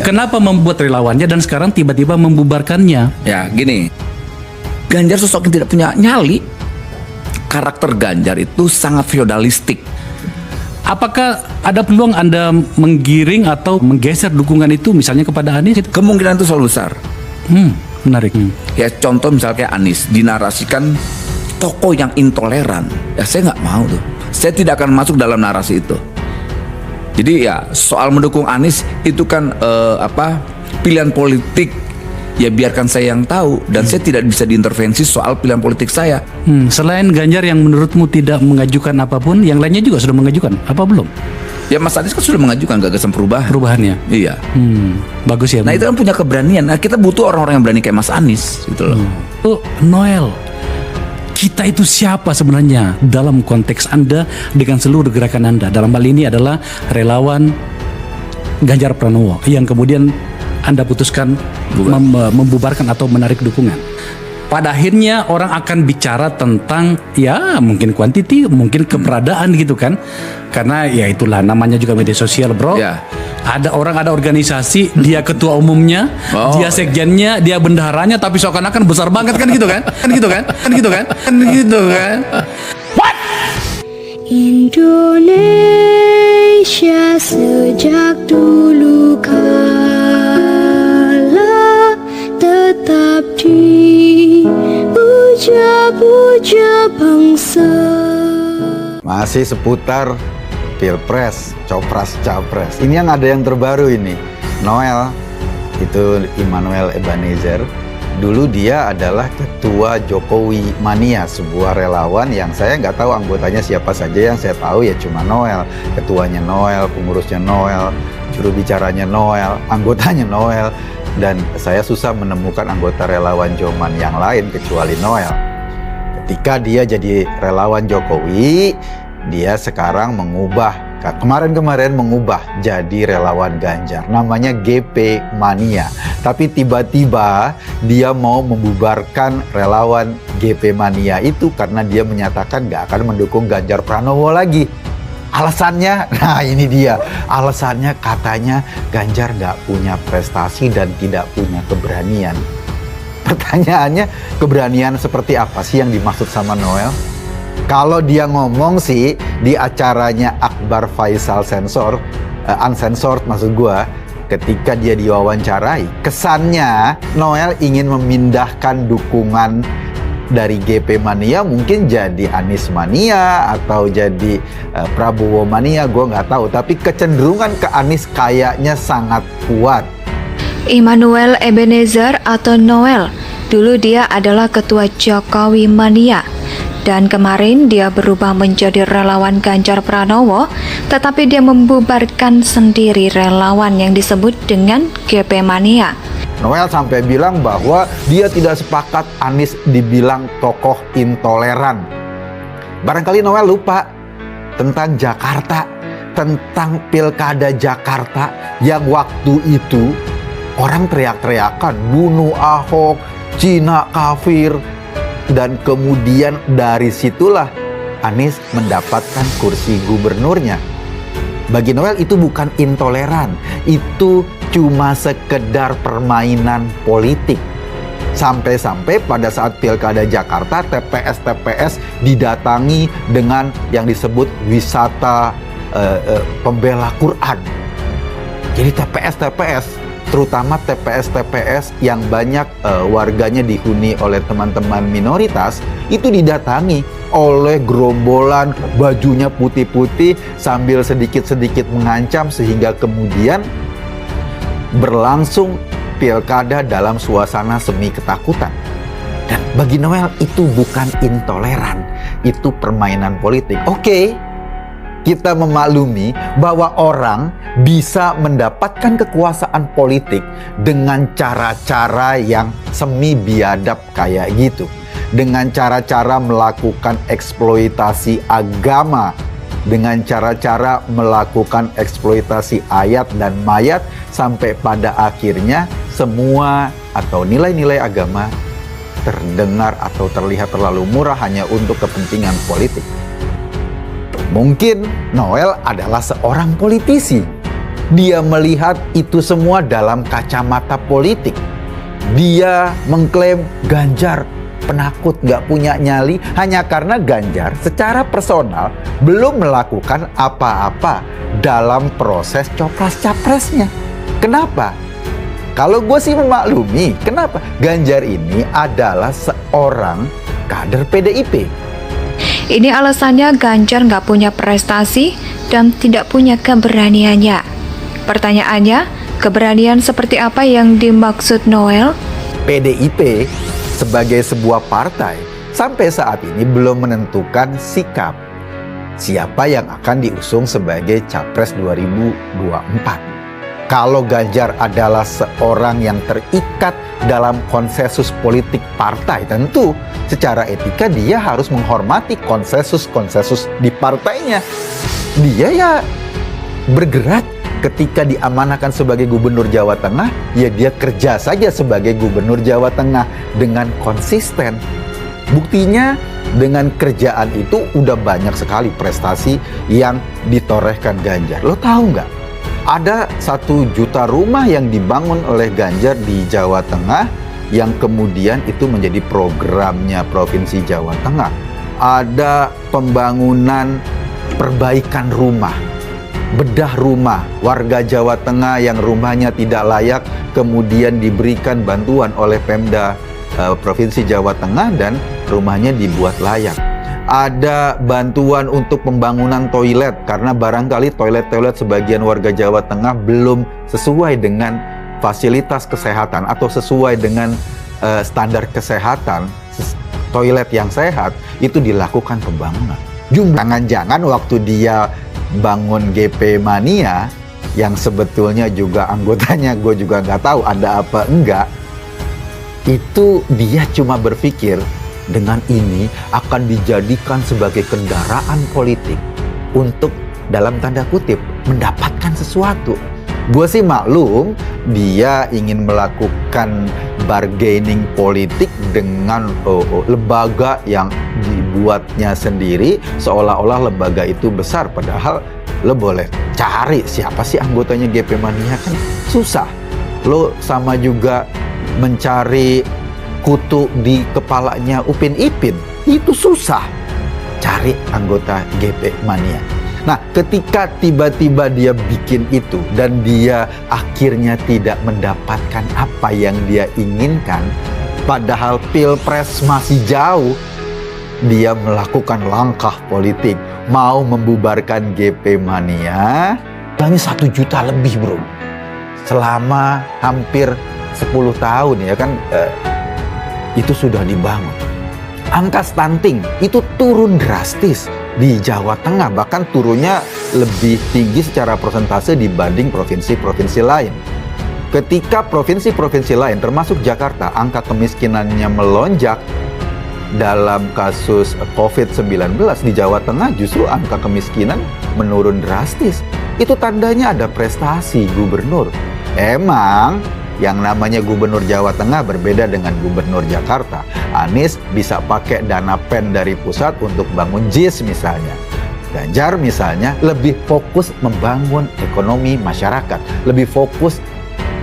Kenapa membuat relawannya dan sekarang tiba-tiba membubarkannya? Ya gini, Ganjar sosok yang tidak punya nyali. Karakter Ganjar itu sangat feodalistik. Apakah ada peluang Anda menggiring atau menggeser dukungan itu misalnya kepada Anies? Kemungkinan itu selalu besar. Menarik. Ya contoh misalnya kayak Anies dinarasikan tokoh yang intoleran. Ya saya nggak mau tuh. Saya tidak akan masuk dalam narasi itu. Jadi ya soal mendukung Anies itu kan pilihan politik. Ya biarkan saya yang tahu dan saya tidak bisa diintervensi soal pilihan politik saya. Selain Ganjar yang menurutmu tidak mengajukan apapun, yang lainnya juga sudah mengajukan apa belum? Ya Mas Anies kan sudah mengajukan gagasan Perubahannya. Iya. Bagus ya. Nah itu kan punya keberanian. Nah, kita butuh orang-orang yang berani kayak Mas Anies gitu loh. Noel, kita itu siapa sebenarnya dalam konteks Anda dengan seluruh gerakan Anda? Dalam hal ini adalah relawan Ganjar Pranowo yang kemudian Anda putuskan membubarkan atau menarik dukungan. Pada akhirnya orang akan bicara tentang ya mungkin kuantiti, mungkin keberadaan gitu kan. Karena ya itulah namanya juga media sosial, bro. Ya. Ada orang, ada organisasi, dia ketua umumnya, dia sekjennya, dia bendaharanya, tapi seakan-akan besar banget kan gitu kan? Kan gitu kan? What? Indonesia sejak dulu kala tetap dipuja-puja bangsa. Masih seputar Pilpres, Copras-Capres. Ini yang ada yang terbaru ini. Noel, itu Immanuel Ebenezer. Dulu dia adalah ketua Jokowi Mania, sebuah relawan yang saya nggak tahu anggotanya siapa saja. Yang saya tahu ya cuma Noel, ketuanya Noel, pengurusnya Noel, juru bicaranya Noel, anggotanya Noel. Dan saya susah menemukan anggota relawan Joman yang lain kecuali Noel. Ketika dia jadi relawan Jokowi, dia sekarang kemarin mengubah jadi relawan Ganjar, namanya GP Mania. Tapi tiba-tiba dia mau membubarkan relawan GP Mania itu karena dia menyatakan gak akan mendukung Ganjar Pranowo lagi. Alasannya, nah ini dia, alasannya katanya Ganjar gak punya prestasi dan tidak punya keberanian. Pertanyaannya, keberanian seperti apa sih yang dimaksud sama Noel? Kalau dia ngomong sih di acaranya Akbar Faisal Uncensored maksud gua, ketika dia diwawancarai, kesannya Noel ingin memindahkan dukungan dari GP Mania mungkin jadi Anies Mania atau jadi Prabowo Mania, gua nggak tahu. Tapi kecenderungan ke Anies kayaknya sangat kuat. Immanuel Ebenezer atau Noel, dulu dia adalah ketua Jokowi Mania. Dan kemarin dia berubah menjadi relawan Ganjar Pranowo, tetapi dia membubarkan sendiri relawan yang disebut dengan GP Mania. Noel sampai bilang bahwa dia tidak sepakat Anies dibilang tokoh intoleran. Barangkali Noel lupa tentang Jakarta, tentang Pilkada Jakarta yang waktu itu orang teriak-teriakan bunuh Ahok, Cina kafir. Dan kemudian dari situlah Anies mendapatkan kursi gubernurnya. Bagi Noel itu bukan intoleran, itu cuma sekedar permainan politik. Sampai-sampai pada saat Pilkada Jakarta, TPS-TPS didatangi dengan yang disebut wisata pembela Quran. Jadi TPS-TPS, terutama TPS-TPS yang banyak warganya dihuni oleh teman-teman minoritas, itu didatangi oleh gerombolan bajunya putih-putih sambil sedikit-sedikit mengancam sehingga kemudian berlangsung pilkada dalam suasana semi ketakutan. Dan bagi Noel itu bukan intoleran, itu permainan politik. Oke, kita memaklumi bahwa orang bisa mendapatkan kekuasaan politik dengan cara-cara yang semi biadab kayak gitu. Dengan cara-cara melakukan eksploitasi agama, dengan cara-cara melakukan eksploitasi ayat dan mayat, sampai pada akhirnya semua atau nilai-nilai agama terdengar atau terlihat terlalu murah hanya untuk kepentingan politik. Mungkin Noel adalah seorang politisi, Dia melihat itu semua dalam kacamata politik. Dia mengklaim Ganjar penakut, gak punya nyali, hanya karena Ganjar secara personal belum melakukan apa-apa dalam proses copras-capresnya. Kenapa? Kalau gue sih memaklumi, kenapa? Ganjar ini adalah seorang kader PDIP. Ini alasannya Ganjar nggak punya prestasi dan tidak punya keberaniannya. Pertanyaannya, keberanian seperti apa yang dimaksud Noel? PDIP sebagai sebuah partai sampai saat ini belum menentukan sikap siapa yang akan diusung sebagai Capres 2024. Kalau Ganjar adalah seorang yang terikat dalam konsensus politik partai, tentu secara etika dia harus menghormati konsensus-konsensus di partainya. Dia ya bergerak ketika diamanahkan sebagai gubernur Jawa Tengah, ya dia kerja saja sebagai gubernur Jawa Tengah dengan konsisten. Buktinya dengan kerjaan itu udah banyak sekali prestasi yang ditorehkan Ganjar. Lo tahu nggak? Ada 1 juta rumah yang dibangun oleh Ganjar di Jawa Tengah yang kemudian itu menjadi programnya Provinsi Jawa Tengah. Ada pembangunan perbaikan rumah, bedah rumah warga Jawa Tengah yang rumahnya tidak layak kemudian diberikan bantuan oleh Pemda Provinsi Jawa Tengah dan rumahnya dibuat layak. Ada bantuan untuk pembangunan toilet karena barangkali toilet-toilet sebagian warga Jawa Tengah belum sesuai dengan fasilitas kesehatan atau sesuai dengan standar kesehatan toilet yang sehat, itu dilakukan pembangunan. Jangan-jangan waktu dia bangun GP Mania yang sebetulnya juga anggotanya gue juga nggak tahu ada apa enggak, itu dia cuma berpikir dengan ini akan dijadikan sebagai kendaraan politik untuk dalam tanda kutip mendapatkan sesuatu. Gue sih maklum dia ingin melakukan bargaining politik dengan lembaga yang dibuatnya sendiri seolah-olah lembaga itu besar, padahal lo boleh cari siapa sih anggotanya GP Mania, kan susah. Lo sama juga mencari kutu di kepalanya Upin Ipin, itu susah cari anggota GP Mania. Nah, ketika tiba-tiba dia bikin itu dan dia akhirnya tidak mendapatkan apa yang dia inginkan, padahal Pilpres masih jauh, dia melakukan langkah politik, mau membubarkan GP Mania. Hanya 1 juta lebih bro, selama hampir 10 tahun ya kan, itu sudah dibangun. Angka stunting itu turun drastis di Jawa Tengah, bahkan turunnya lebih tinggi secara persentase dibanding provinsi-provinsi lain. Ketika provinsi-provinsi lain termasuk Jakarta angka kemiskinannya melonjak dalam kasus COVID-19, di Jawa Tengah justru angka kemiskinan menurun drastis. Itu tandanya ada prestasi gubernur. Emang yang namanya gubernur Jawa Tengah berbeda dengan gubernur Jakarta. Anies bisa pakai dana pen dari pusat untuk bangun JIS misalnya. Ganjar misalnya lebih fokus membangun ekonomi masyarakat, lebih fokus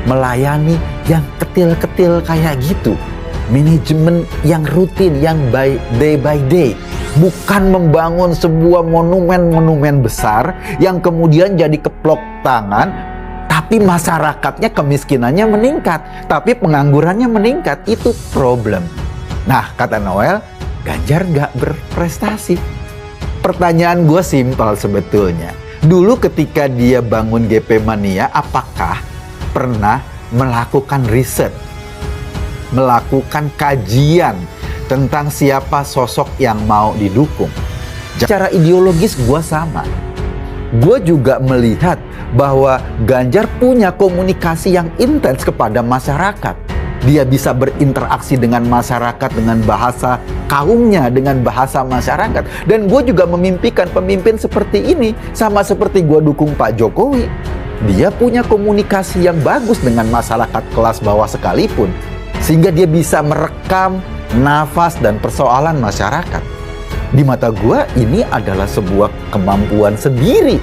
melayani yang kecil-kecil kayak gitu. Manajemen yang rutin, yang day by day. Bukan membangun sebuah monumen-monumen besar yang kemudian jadi keplok tangan, tapi masyarakatnya kemiskinannya meningkat, tapi penganggurannya meningkat. Itu problem. Nah, kata Noel, Ganjar nggak berprestasi. Pertanyaan gue simpel sebetulnya. Dulu ketika dia bangun GP Mania, apakah pernah melakukan riset, melakukan kajian tentang siapa sosok yang mau didukung? Secara ideologis gue sama. Gue juga melihat bahwa Ganjar punya komunikasi yang intens kepada masyarakat. Dia bisa berinteraksi dengan masyarakat dengan bahasa kaumnya, dengan bahasa masyarakat. Dan gue juga memimpikan pemimpin seperti ini, sama seperti gue dukung Pak Jokowi. Dia punya komunikasi yang bagus dengan masyarakat kelas bawah sekalipun, sehingga dia bisa merekam nafas dan persoalan masyarakat. Di mata gue ini adalah sebuah kemampuan sendiri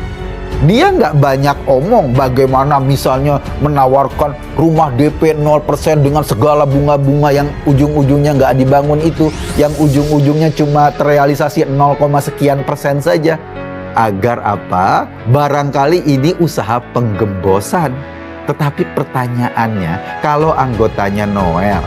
Dia nggak banyak omong bagaimana misalnya menawarkan rumah DP 0% dengan segala bunga-bunga yang ujung-ujungnya nggak dibangun itu, yang ujung-ujungnya cuma terrealisasi 0, sekian persen saja. Agar apa? Barangkali ini usaha penggembosan. Tetapi pertanyaannya, kalau anggotanya Noel,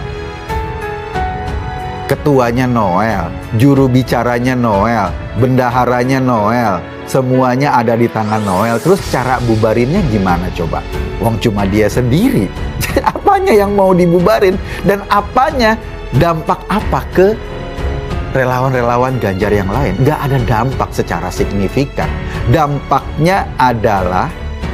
ketuanya Noel, juru bicaranya Noel, bendaharanya Noel, semuanya ada di tangan Noel, terus cara bubarinnya gimana coba? Wong cuma dia sendiri. Apanya yang mau dibubarin? Dan apanya, dampak apa ke relawan-relawan Ganjar yang lain? Nggak ada dampak secara signifikan. Dampaknya adalah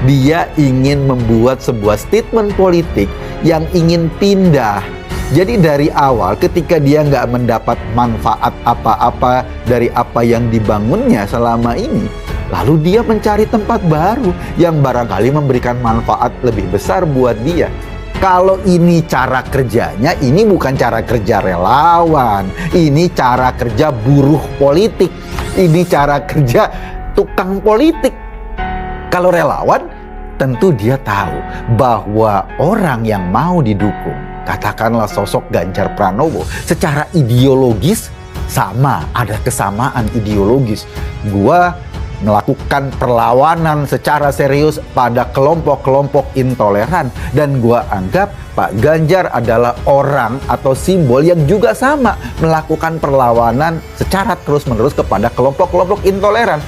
dia ingin membuat sebuah statement politik yang ingin pindah. Jadi dari awal ketika dia nggak mendapat manfaat apa-apa dari apa yang dibangunnya selama ini, lalu dia mencari tempat baru yang barangkali memberikan manfaat lebih besar buat dia. Kalau ini cara kerjanya, ini bukan cara kerja relawan, ini cara kerja buruh politik, ini cara kerja tukang politik. Kalau relawan, tentu dia tahu bahwa orang yang mau didukung, katakanlah sosok Ganjar Pranowo, secara ideologis sama, ada kesamaan ideologis. Gua melakukan perlawanan secara serius pada kelompok-kelompok intoleran, dan gua anggap Pak Ganjar adalah orang atau simbol yang juga sama melakukan perlawanan secara terus-menerus kepada kelompok-kelompok intoleran.